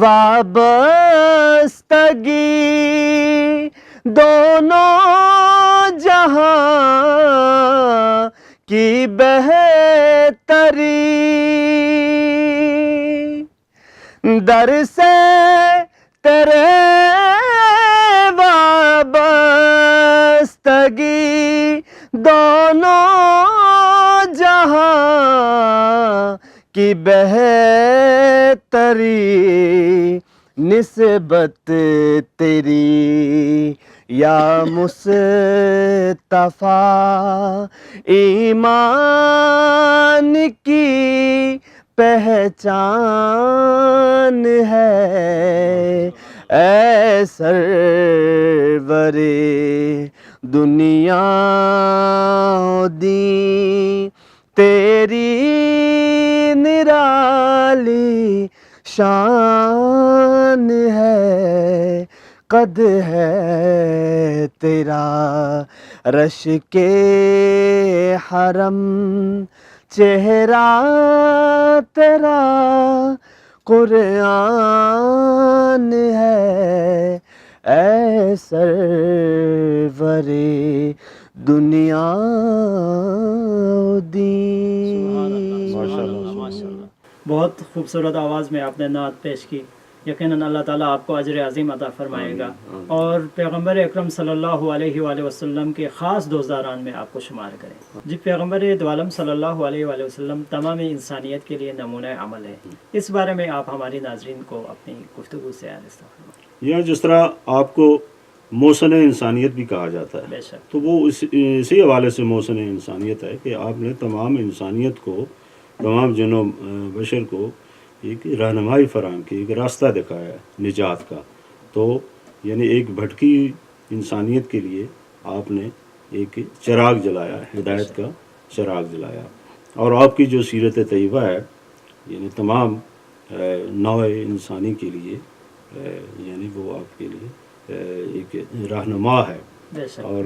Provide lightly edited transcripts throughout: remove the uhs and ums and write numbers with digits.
وابستگی دونوں جہاں کی بہتری در سے تیرے وابستگی دونوں جہاں کی بہتری نسبت تیری یا مصطفیٰ ایمان کی پہچان ہے اے سرور دنیا و دین تیری نرالی شان ہے قد ہے تیرا رش کے حرم چہرہ تیرا قرآن ہے اے سرور دنیا و دین. ماشاءاللہ. بہت خوبصورت آواز میں آپ نے نعت پیش کی. یقیناً اللہ تعالیٰ آپ کو اجر عظیم عطا فرمائے گا اور پیغمبر اکرم صلی اللہ علیہ وآلہ وسلم کے خاص دوستداران میں آپ کو شمار کریں. جی پیغمبر دو عالم صلی اللہ علیہ وآلہ وسلم تمام انسانیت کے لیے نمونہ عمل ہے. اس بارے میں آپ ہماری ناظرین کو اپنی گفتگو سے آراستہ فرمائیں. یا جس طرح آپ کو محسن انسانیت بھی کہا جاتا ہے بے شک. تو وہ اسی حوالے سے محسن انسانیت ہے کہ آپ نے تمام انسانیت کو، تمام جن و بشر کو ایک رہنمائی فراہم کی، ایک راستہ دکھایا ہے نجات کا. تو یعنی ایک بھٹکی انسانیت کے لیے آپ نے ایک چراغ جلایا، ہدایت کا چراغ جلایا. اور آپ کی جو سیرت طیبہ ہے یعنی تمام نوع انسانی کے لیے یعنی وہ آپ کے لیے ایک رہنما ہے. اور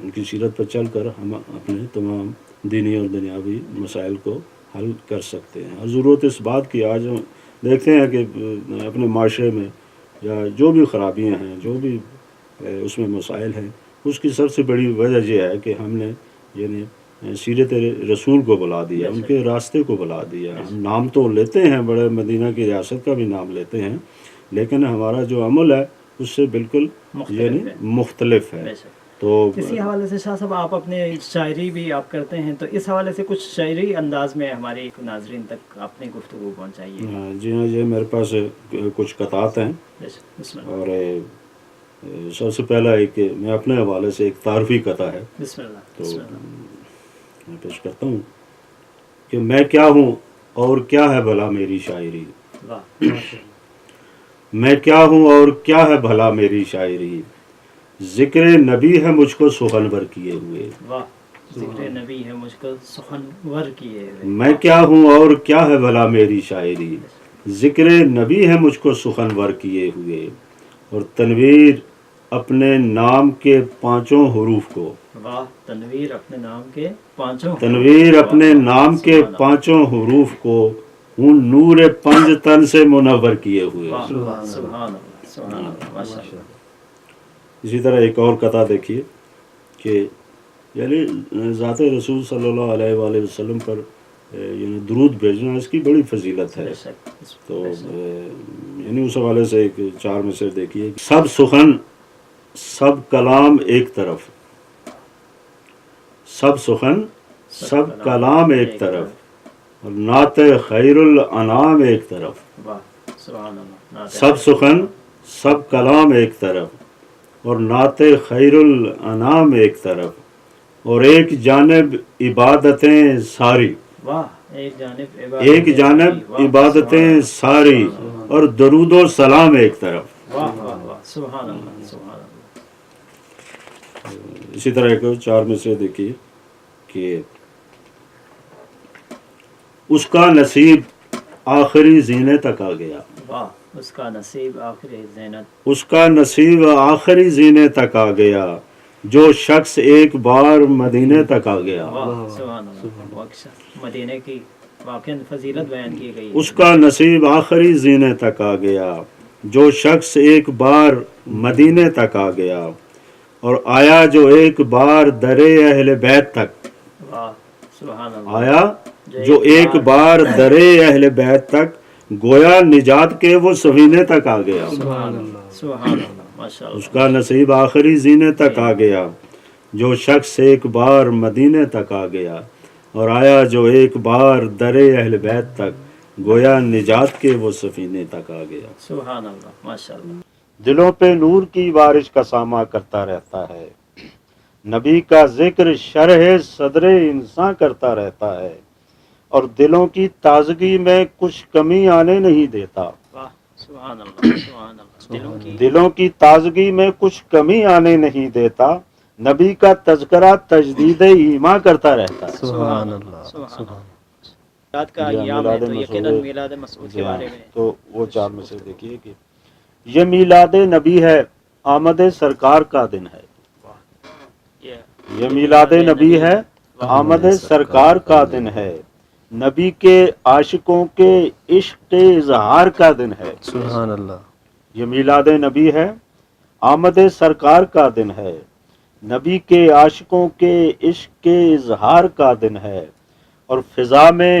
ان کی سیرت پر چل کر ہم اپنے تمام دینی اور دنیاوی مسائل کو حل کر سکتے ہیں. اور ضرورت اس بات کی آج ہم دیکھتے ہیں کہ اپنے معاشرے میں یا جو بھی خرابیاں ہیں، جو بھی اس میں مسائل ہیں، اس کی سب سے بڑی وجہ یہ ہے کہ ہم نے یعنی سیرت رسول کو بلا دیا، ان کے راستے کو بلا دیا. ہم نام تو لیتے ہیں، بڑے مدینہ کی ریاست کا بھی نام لیتے ہیں، لیکن ہمارا جو عمل ہے اس سے بالکل یعنی مختلف ہے. تو اسی حوالے سے شاہ صاحب آپ اپنے شاعری بھی آپ کرتے ہیں، تو اس حوالے سے کچھ شاعری انداز میں ہمارے ناظرین تک اپنی گفتگو پہنچائیے. جی ہاں، یہ میرے پاس کچھ قطعات ہیں. بسم اللہ. اور سب سے پہلا ایک میں اپنے حوالے سے ایک تعارفی قطع ہے بسم اللہ. تو میں پیش کرتا ہوں کہ میں کیا ہوں اور کیا ہے بھلا میری شاعری. واہ. میں کیا ہوں اور کیا ہے بھلا میری شاعری، ذکر نبی ہے مجھ کو سخنور کیے ہوئے. واہ. ذکر نبی ہے مجھ کو سخنور کیے ہوئے. میں کیا ہوں اور کیا ہے بھلا میری شاعری، ذکر نبی ہے مجھ کو سخنور کیے ہوئے. اور تنویر اپنے نام کے 5 حروف کو، واہ. تنویر اپنے نام کے 5 تنویر اپنے نام کے 5 حروف کو ہوں نور 5 تن سے منور کیے ہوئے. سبحان اللہ. سبحان اللہ. ماشاءاللہ. اسی طرح ایک اور قطع دیکھیے کہ یعنی ذات رسول صلی اللہ علیہ وآلہ وسلم پر یعنی درود بھیجنا اس کی بڑی فضیلت ہے. تو یعنی اس حوالے سے ایک 4 مصرع دیکھیے. سب سخن سب کلام ایک طرف، سب سخن سب کلام ایک طرف، اور نعت خیر الانام ایک طرف. سب سخن سب کلام ایک طرف اور نعت خیر الانام ایک طرف، اور ایک جانب عبادتیں ساری، ایک جانب عبادتیں ساری اور درود و سلام ایک طرف. سبحان اللہ. سبحان اللہ. اسی طرح ایک 4 مصرع دیکھیے کہ اس کا نصیب آخری زینے تک آ گیا. واہ. اس کا نصیب آخری زینت، اس کا نصیب آخری زینے تک آ گیا، جو شخص ایک بار مدینے تک آ گیا. واہ. سبحان اللہ. مدینے کی واقعی فضیلت بیان کی گئی ہے. اس کا نصیب آخری زینے تک آ گیا. جو شخص ایک بار مدینے تک آ گیا اور آیا جو ایک بار در اہل بیت تک واہ سبحان اللہ. آیا جو ایک بار در اہل بیت تک گویا نجات کے وہ سفینے تک آ گیا. سبحان اللہ سبحان اللہ ماشاء اس اللہ. کا نصیب آخری زینے تک آ گیا. جو شخص ایک بار مدینے تک آ گیا اور آیا جو ایک بار در اہل بیت تک گویا نجات کے وہ سفینے تک آ گیا. سبحان اللہ ماشاء اللہ. دلوں پہ نور کی بارش کا سامہ کرتا رہتا ہے. نبی کا ذکر شرح صدر انسان کرتا رہتا ہے اور دلوں کی تازگی میں کچھ کمی آنے نہیں دیتا. واہ سبحان اللہ سبحان اللہ. دلوں کی تازگی میں کچھ کمی آنے نہیں دیتا. نبی کا تذکرہ تجدید ایمان کرتا رہتا ہے. سبحان اللہ سبحان سبحان میلاد کا جی ہاں، ایام ہے میلاد تو مسعود یقیناً میلاد مسعود کے جی ہاں، بارے میں تو وہ چار میں سے دیکھیے کہ یہ میلاد نبی ہے، آمد سرکار کا دن ہے. یہ میلاد نبی ہے، آمد سرکار کا دن ہے. نبی کے عاشقوں کے عشق کے اظہار کا دن ہے. سبحان اللہ. یہ میلاد نبی ہے، آمد سرکار کا دن ہے. نبی کے عاشقوں کے عشق کے اظہار کا دن ہے اور فضا میں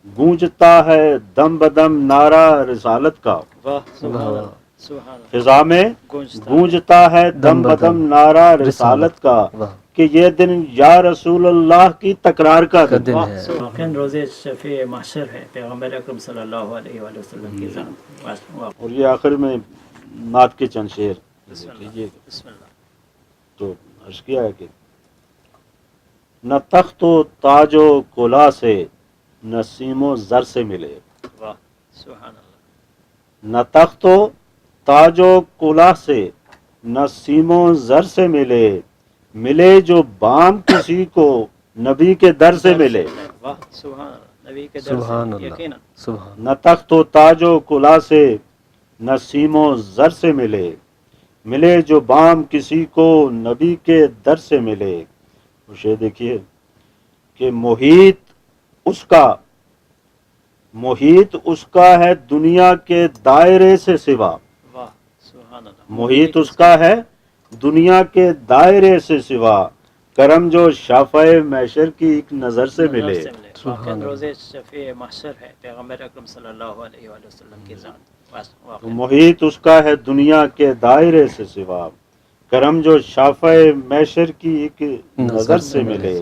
گونجتا ہے دم بدم نعرہ رسالت کا. واہ سبحان اللہ سبحان اللہ. فضا میں گونجتا ہے دم بدم نعرہ رسالت کا واہ کہ یہ دن یا رسول اللہ کی تکرار کا کا دن. دن واہ ہے. واقعاً روز شفیع محشر ہے پیغمبر اکرم صلی اللہ علیہ وآلہ وسلم کی ذات. واہ اور یہ آخر میں نعت کے چند شعر لیجیے. بسم اللہ. تو عرض کیا ہے کہ نہ تخت و تاج و کلا سے نہ سیم و زر سے ملے. واہ سبحان اللہ. نہ تخت و تاج و کلا سے نہ سیم و زر سے ملے. ملے جو بام کسی کو نبی کے در سے ملے. واہ سبحان اللہ. نبی کے در سبحان سے اللہ یقیناً. سبحان نہ تخت و تاج و کلا سے نہ سیم و زر سے ملے. ملے جو بام کسی کو نبی کے در سے ملے. اسے دیکھیے کہ محیط اس کا ہے دنیا کے دائرے سے سوا. واہ سبحان اللہ. محیط اس کا ہے دنیا کے دائرے سے سوا. کرم جو شافع محشر کی ایک نظر سے ملے. واقعاً روز شفیع محشر ہے پیغمبر اکرم صلی اللہ علیہ وآلہ وسلم کی ذات. تو محیط اس کا ہے دنیا کے دائرے سے سوا. کرم جو شافع محشر کی ایک نظر سے ملے.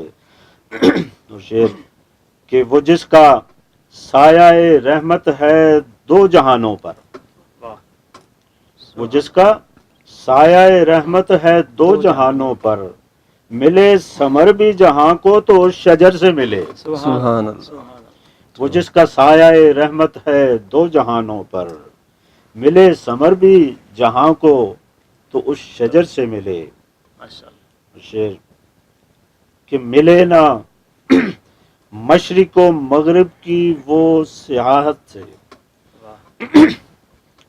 تو شعر کہ وہ جس کا سایہ رحمت ہے دو جہانوں پر. وہ جس کا سایہ رحمت ہے دو جہانوں پر. ملے ثمر بھی جہاں کو تو اس شجر سے ملے. سبحان اللہ. وہ جس کا سایہ رحمت ہے دو جہانوں پر. ملے ثمر بھی جہاں کو تو اس شجر سے ملے. شعر کہ ملے نہ مشرق و مغرب کی وہ سیاحت سے.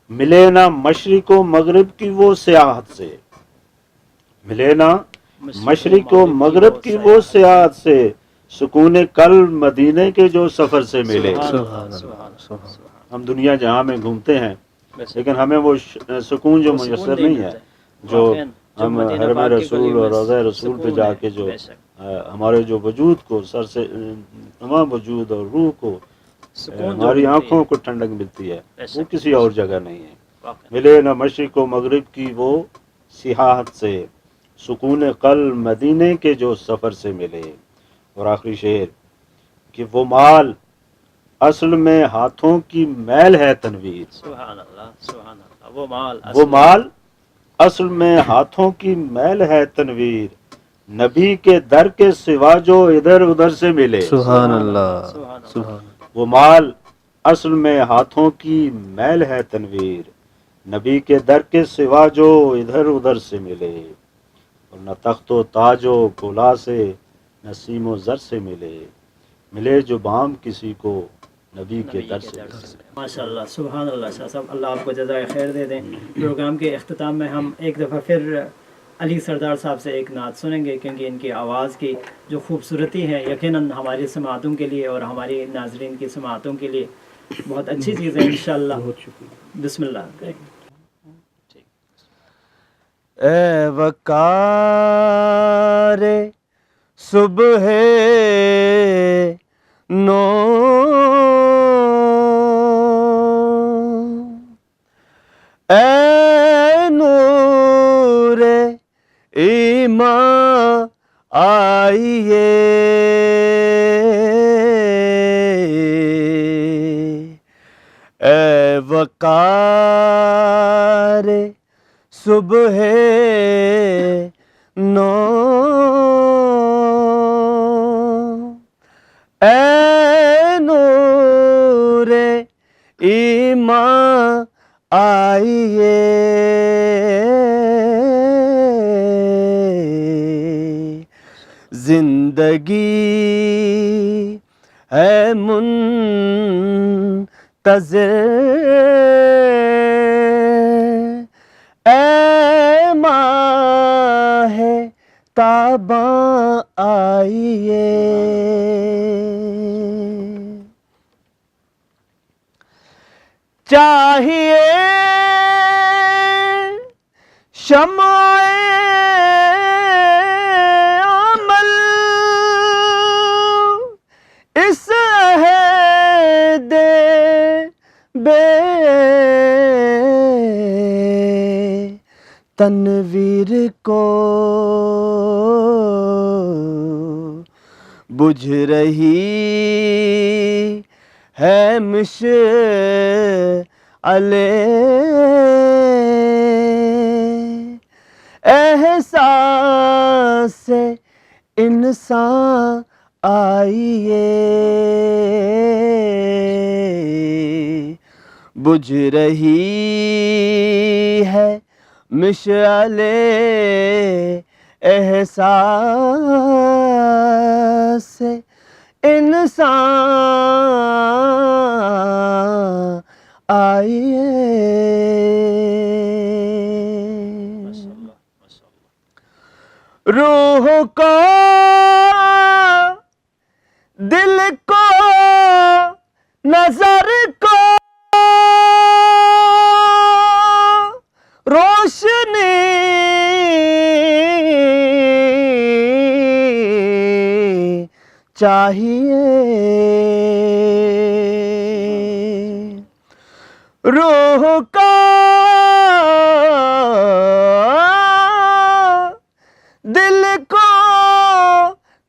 ملے نہ مشرق و مغرب کی وہ سیاحت سے. ملے نہ مشرق و مغرب کی وہ سیاحت سے. سکون قلب مدینے کے جو سفر سے ملے. سبحان اللہ. ہم دنیا جہاں میں گھومتے ہیں لیکن ہمیں وہ سکون جو میسر نہیں ہے جو ہم حرم رسول اور روضہ رسول پہ جا کے جو ہمارے جو وجود کو سر سے تمام وجود اور روح کو ہماری آنکھوں کو ٹھنڈک ملتی ہے وہ کسی اور جگہ نہیں ہے. ملے نہ مشرق و مغرب کی وہ سیاحت سے. سکون قلب مدینے کے جو سفر سے ملے. اور آخری شعر کہ وہ مال اصل میں ہاتھوں کی میل ہے تنویر. سبحان اللہ سبحان اللہ. وہ مال اصل میں ہاتھوں کی میل ہے تنویر. نبی کے در کے سوا جو ادھر ادھر سے ملے. سبحان اللہ. سبحان. وہ مال اصل میں ہاتھوں کی میل ہے تنویر. نبی کے در کے سوا جو ادھر ادھر سے ملے. اور نہ تخت و تاج و کلا سے نہ سیم و زر سے ملے. ملے جو بام کسی کو نبی کے در سے. ماشاء اللہ سبحان اللہ. شاہ صاحب اللہ آپ کو جزائے خیر دے دیں. پروگرام کے اختتام میں ہم ایک دفعہ پھر علی سردار صاحب سے ایک نعت سنیں گے، کیونکہ ان کی آواز کی جو خوبصورتی ہے یقیناً ہماری سماعتوں کے لیے اور ہماری ناظرین کی سماعتوں کے لیے بہت اچھی چیز ہے انشاءاللہ۔ بہت شکریہ۔ بسم اللہ کریں۔ اے وقار صبح نو، اے نور ایمان آئیے، اے وقار صبح نو، اے نور ایمان آئیے، زندگی ہے منتظر، اے ماہ تاباں آئیے، چاہیے شمع عمل اس عہد بے تنویر کو، بجھ رہی ہے مشعل احساس انسان آئیے، بجھ رہی ہے مشعل احساس انسان آئیے، روح کو دل کو نظر کو روشنی چاہیے، روح کا دل کو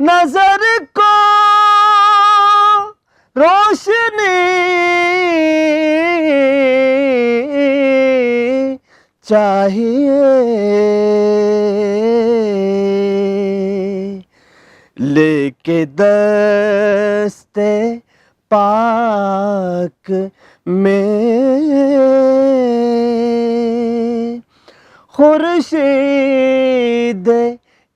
نظر کو روشنی چاہیے، لے کے دست پاک میں خورشید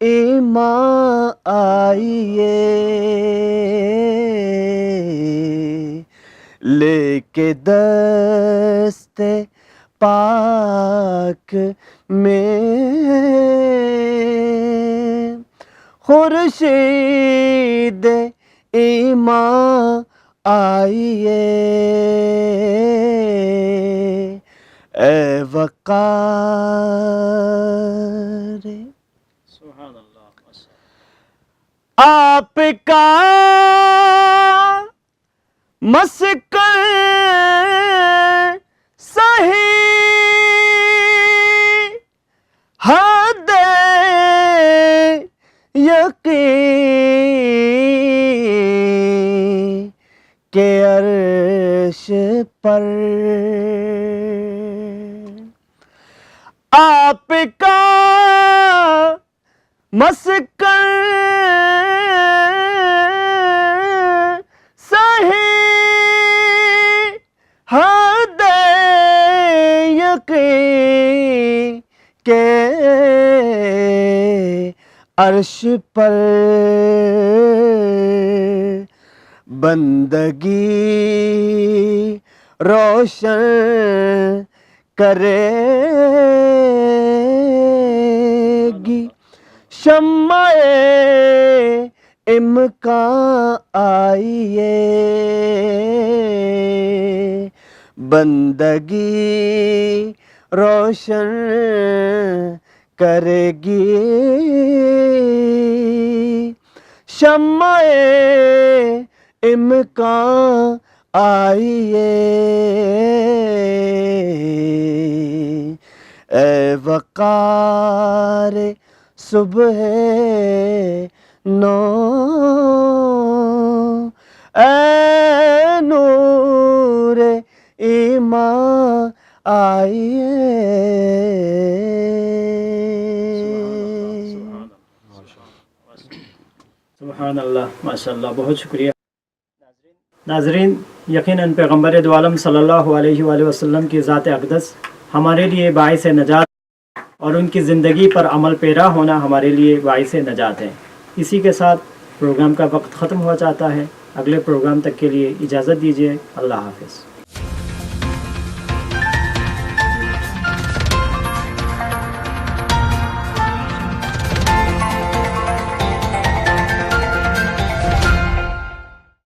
ایمان آئیے، لے کے دست پاک میں خورشید ایمان آئیے، اے وقار سبحان اللہ۔ آپ کا مسکن صحیح حد یقین کہ عرش پر آپ کا مسکن صحیح حد یقین کہ عرش پر بندگی روشن کرے شمع امکان آئیے بندگی روشن کرے گی شمع امکان آئیے اے وقار صبح نو اے نور ایمان آئیے سبحان اللہ، ماشاء اللہ، بہت شکریہ ناظرین۔ یقیناً پیغمبر دو عالم صلی اللہ علیہ وآلہ وسلم کی ذات اقدس ہمارے لیے باعث نجات اور ان کی زندگی پر عمل پیرا ہونا ہمارے لیے باعث نجات ہے۔ اسی کے ساتھ پروگرام کا وقت ختم ہو جاتا ہے۔ اگلے پروگرام تک کے لیے اجازت دیجیے۔ اللہ حافظ۔